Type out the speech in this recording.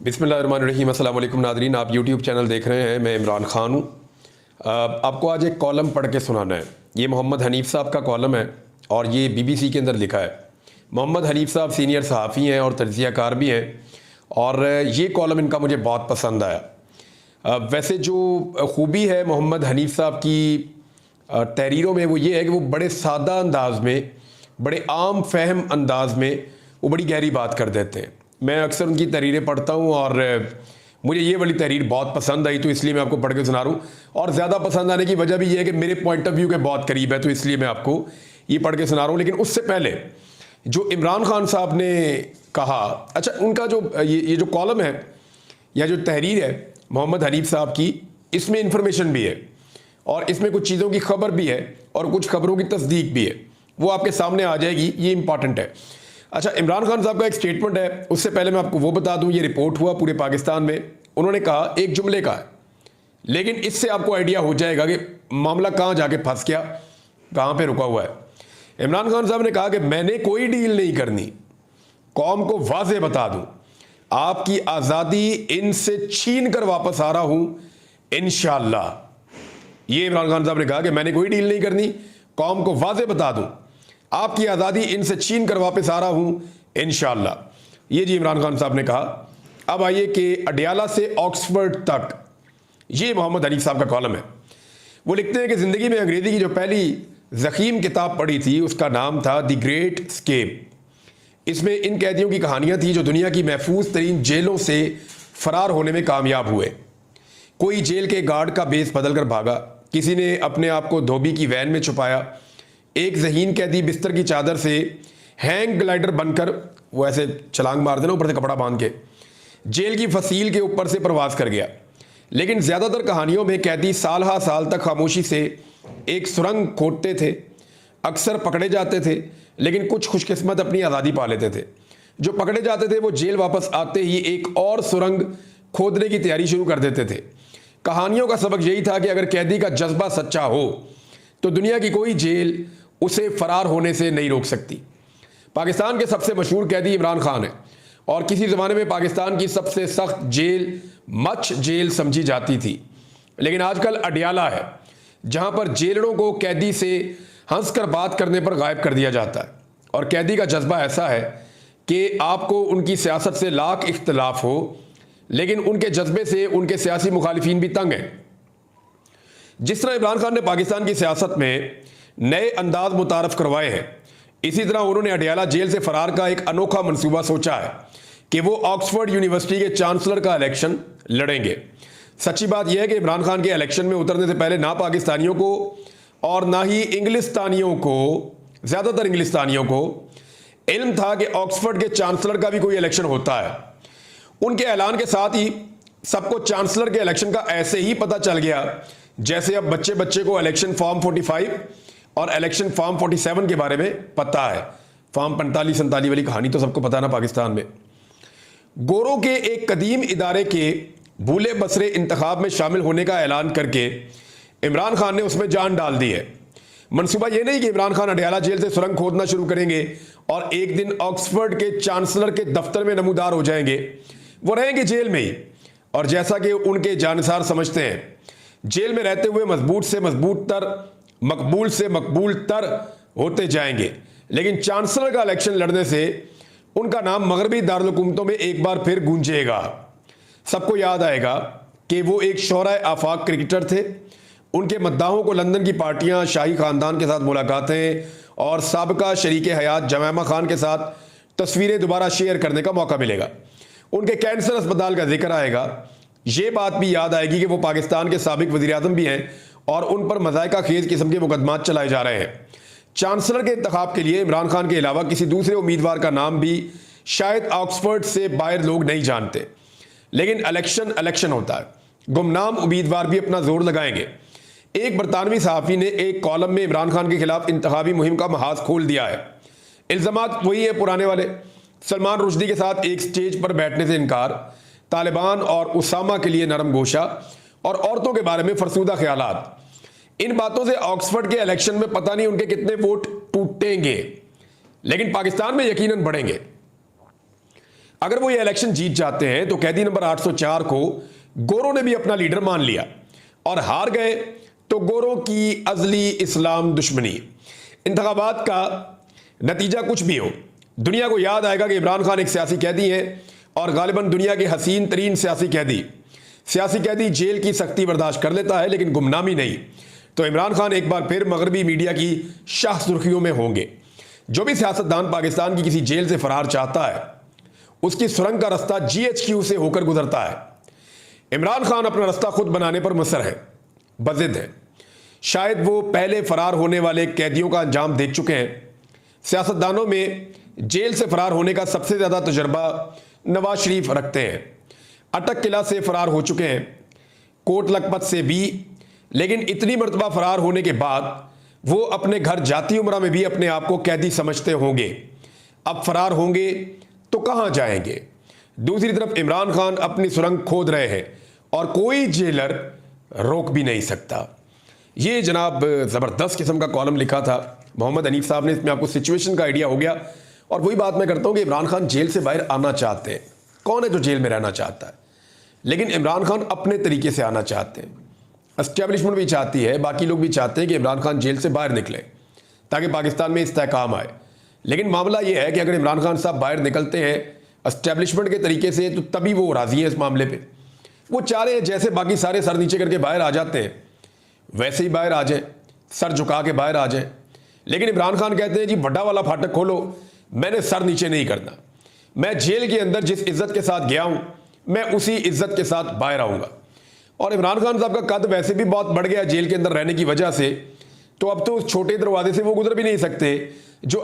बिस्मिल्लाहिर्रहमानिर्रहीम। अस्सलाम वालेकुम नादरीन, आप यूट्यूब चैनल देख रहे हैं। मैं इमरान ख़ान हूँ। आपको आज एक कॉलम पढ़ के सुनाना है। ये मोहम्मद हनीफ़ साहब का कॉलम है और ये BBC के अंदर लिखा है। मोहम्मद हनीफ़ साहब सीनियर सहाफ़ी हैं और तज्ज़ियाकार भी हैं और ये कॉलम इनका मुझे बहुत पसंद आया। वैसे जो खूबी है मोहम्मद हनीफ़ साहब की तहरीरों में वो ये है कि वो बड़े सादा अंदाज में, बड़े आम फहम अंदाज में वो बड़ी गहरी बात कर देते हैं। मैं अक्सर उनकी तहरीरें पढ़ता हूँ और मुझे ये वाली तहरीर बहुत पसंद आई, तो इसलिए मैं आपको पढ़ के सुना रहा हूँ। और ज़्यादा पसंद आने की वजह भी ये है कि मेरे पॉइंट ऑफ व्यू के बहुत करीब है, तो इसलिए मैं आपको ये पढ़ के सुना रहा हूँ। लेकिन उससे पहले जो इमरान खान साहब ने कहा, अच्छा उनका जो ये जो कॉलम है या जो तहरीर है मोहम्मद हनीफ़ साहब की, इसमें इंफॉर्मेशन भी है और इसमें कुछ चीज़ों की खबर भी है और कुछ खबरों की तस्दीक भी है। वो आपके सामने आ जाएगी, ये इंपॉर्टेंट है। अच्छा, इमरान खान साहब का एक स्टेटमेंट है, उससे पहले मैं आपको वो बता दूं, ये रिपोर्ट हुआ पूरे पाकिस्तान में। उन्होंने कहा, एक जुमले का है लेकिन इससे आपको आइडिया हो जाएगा कि मामला कहाँ जाके फंस गया, कहाँ पे रुका हुआ है। इमरान खान साहब ने कहा कि मैंने कोई डील नहीं करनी, कौम को वाज़े बता दूं, आपकी आज़ादी इनसे छीन कर वापस आ रहा हूं इंशाअल्लाह। ये इमरान खान साहब ने कहा कि मैंने कोई डील नहीं करनी, कौम को वाज़े बता दूं, आपकी आज़ादी इनसे छीन कर वापस आ रहा हूं इंशाअल्लाह। ये जी इमरान खान साहब ने कहा। अब आइए कि अडियाला से ऑक्सफोर्ड तक, ये मोहम्मद हनीफ़ साहब का कॉलम है। वो लिखते हैं कि ज़िंदगी में अंग्रेज़ी की जो पहली ज़ख़ीम किताब पढ़ी थी उसका नाम था द ग्रेट एस्केप। इसमें इन कैदियों की कहानियाँ थी जो दुनिया की महफूज तरीन जेलों से फ़रार होने में कामयाब हुए। कोई जेल के गार्ड का बेस बदल कर भागा, किसी ने अपने आप को धोबी की वैन में छुपाया, एक ज़हीन कैदी बिस्तर की चादर से हैंग ग्लाइडर बनकर, वो ऐसे छलांग मार देना ऊपर से कपड़ा बांध के, जेल की फसील के ऊपर से प्रवास कर गया। लेकिन ज़्यादातर कहानियों में कैदी साल हा साल तक खामोशी से एक सुरंग खोदते थे, अक्सर पकड़े जाते थे, लेकिन कुछ खुशकिस्मत अपनी आज़ादी पा लेते थे। जो पकड़े जाते थे वो जेल वापस आते ही एक और सुरंग खोदने की तैयारी शुरू कर देते थे। कहानियों का सबक यही था कि अगर कैदी का जज्बा सच्चा हो तो दुनिया की कोई जेल उसे फरार होने से नहीं रोक सकती। पाकिस्तान के सबसे मशहूर कैदी इमरान खान है और किसी ज़माने में पाकिस्तान की सबसे सख्त जेल मच जेल समझी जाती थी, लेकिन आजकल अडियाला है जहां पर जेलरों को कैदी से हंसकर बात करने पर गायब कर दिया जाता है। और कैदी का जज्बा ऐसा है कि आपको उनकी सियासत से लाख इख्तलाफ हो, लेकिन उनके जज्बे से उनके सियासी मुखालिफिन भी तंग हैं। जिस तरह इमरान खान ने पाकिस्तान की सियासत में नए अंदाज मुतारफ करवाए हैं, इसी तरह उन्होंने अडियाला जेल से फरार का एक अनोखा मंसूबा सोचा है कि वो ऑक्सफोर्ड यूनिवर्सिटी के चांसलर का इलेक्शन लड़ेंगे। सच्ची बात यह है कि इमरान खान के इलेक्शन में उतरने से पहले ना पाकिस्तानियों को और ना ही इंग्लिस्तानियों को, ज़्यादातर इंग्लिस्तानियों को इल्म था कि ऑक्सफोर्ड के चांसलर का भी कोई इलेक्शन होता है। उनके ऐलान के साथ ही सबको चांसलर के इलेक्शन का ऐसे ही पता चल गया जैसे अब बच्चे बच्चे को इलेक्शन फॉर्म 45 और इलेक्शन फॉर्म 47 के बारे में पता है। फॉर्म 45-47 वाली कहानी तो सबको पता ना पाकिस्तान में। गोरों के एक कदीम इदारे के भूले बसरे इंतखाब में शामिल होने का ऐलान करके इमरान खान ने उसमें जान डाल दी है। मंसूबा ये नहीं कि इमरान खान अडियाला जेल से सुरंग खोदना शुरू करेंगे और एक दिन ऑक्सफोर्ड के चांसलर के दफ्तर में नमूदार हो जाएंगे। वो रहेंगे जेल में ही, और जैसा कि उनके जानसार समझते हैं, जेल में रहते हुए मजबूत से मजबूत तर, मकबूल से मकबूल तर होते जाएंगे। लेकिन चांसलर का इलेक्शन लड़ने से उनका नाम मगरबी दारुल-हुकूमतों में एक बार फिर गूंजेगा। सबको याद आएगा कि वो एक शोराए आफाक क्रिकेटर थे। उनके मद्दाहों को लंदन की पार्टियां, शाही खानदान के साथ मुलाकातें और साबका शरीक हयात जमैमा खान के साथ तस्वीरें दोबारा शेयर करने का मौका मिलेगा। उनके कैंसर अस्पताल का जिक्र आएगा। ये बात भी याद आएगी कि वो पाकिस्तान के साबिक वज़ीर-ए-आज़म भी हैं और उन पर मज़ायका खेज किस्म के मुकदमात चलाए जा रहे हैं। चांसलर के इंतखाब के लिए इमरान खान के अलावा किसी दूसरे उम्मीदवार का नाम भी शायद ऑक्सफोर्ड से बाहर लोग नहीं जानते, लेकिन इलेक्शन होता है, गुमनाम उम्मीदवार भी अपना जोर लगाएंगे। एक बरतानवी सहाफ़ी ने एक कॉलम में इमरान खान के खिलाफ इंतखाबी मुहिम का महाज खोल दिया है। इल्ज़ामात वही है पुराने वाले, सलमान रुश्दी के साथ एक स्टेज पर बैठने से इनकार, तालिबान और उसामा के लिए नरम गोशा और औरतों के बारे में फरसूदा ख्यालात। इन बातों से ऑक्सफोर्ड के इलेक्शन में पता नहीं उनके कितने वोट टूटेंगे, लेकिन पाकिस्तान में यकीनन बढ़ेंगे। अगर वो ये इलेक्शन जीत जाते हैं तो कैदी नंबर 804 को गोरों ने भी अपना लीडर मान लिया, और हार गए तो गोरों की अजली इस्लाम दुश्मनी। इंतखाबात का नतीजा कुछ भी हो, दुनिया को याद आएगा कि इमरान खान एक सियासी कैदी हैं, और गालिबन दुनिया के हसीन तरीन सियासी कैदी जेल की सख्ती बर्दाश्त कर लेता है लेकिन गुमनामी नहीं। तो इमरान खान एक बार फिर मगरबी मीडिया की शाह सुर्खियों में होंगे। जो भी सियासतदान पाकिस्तान की किसी जेल से फरार चाहता है, उसकी सुरंग का रास्ता GHQ से होकर गुजरता है। इमरान खान अपना रास्ता खुद बनाने पर मुसर है, बज़िद है। शायद वो पहले फरार होने वाले कैदियों का अंजाम देख चुके हैं। सियासतदानों में जेल से फरार होने का सबसे ज़्यादा तजर्बा नवाज शरीफ रखते हैं। अटक किला से फरार हो चुके हैं, कोट लखपत से भी, लेकिन इतनी मरतबा फरार होने के बाद वो अपने घर जाती उम्रा में भी अपने आप को कैदी समझते होंगे। अब फरार होंगे तो कहां जाएंगे? दूसरी तरफ इमरान खान अपनी सुरंग खोद रहे हैं और कोई जेलर रोक भी नहीं सकता। ये जनाब ज़बरदस्त किस्म का कॉलम लिखा था मोहम्मद हनीफ साहब ने। इसमें आपको सिचुएशन का आइडिया हो गया। और वही बात मैं करता हूं कि इमरान खान जेल से बाहर आना चाहते हैं। कौन है जो जेल में रहना चाहता है? लेकिन इमरान खान अपने तरीके से आना चाहते हैं। एस्टेब्लिशमेंट भी चाहती है, बाकी लोग भी चाहते हैं कि इमरान खान जेल से बाहर निकले ताकि पाकिस्तान में इस्तेहकाम आए। लेकिन मामला ये है कि अगर इमरान खान साहब बाहर निकलते हैं एस्टेब्लिशमेंट के तरीके से तो तभी वो राज़ी है इस मामले पे। वो चाह रहे हैं जैसे बाकी सारे सर नीचे करके बाहर आ जाते हैं वैसे ही बाहर आ जाए, सर झुका के बाहर आ जाए। लेकिन इमरान खान कहते हैं जी बड़ा वाला फाटक खोलो, मैंने सर नीचे नहीं करना। मैं जेल के अंदर जिस इज्जत के साथ गया हूं मैं उसी इज्जत के साथ बाहर आऊँगा। और इमरान खान साहब का कद वैसे भी बहुत बढ़ गया जेल के अंदर रहने की वजह से, तो अब तो उस छोटे दरवाजे से वो गुजर भी नहीं सकते जो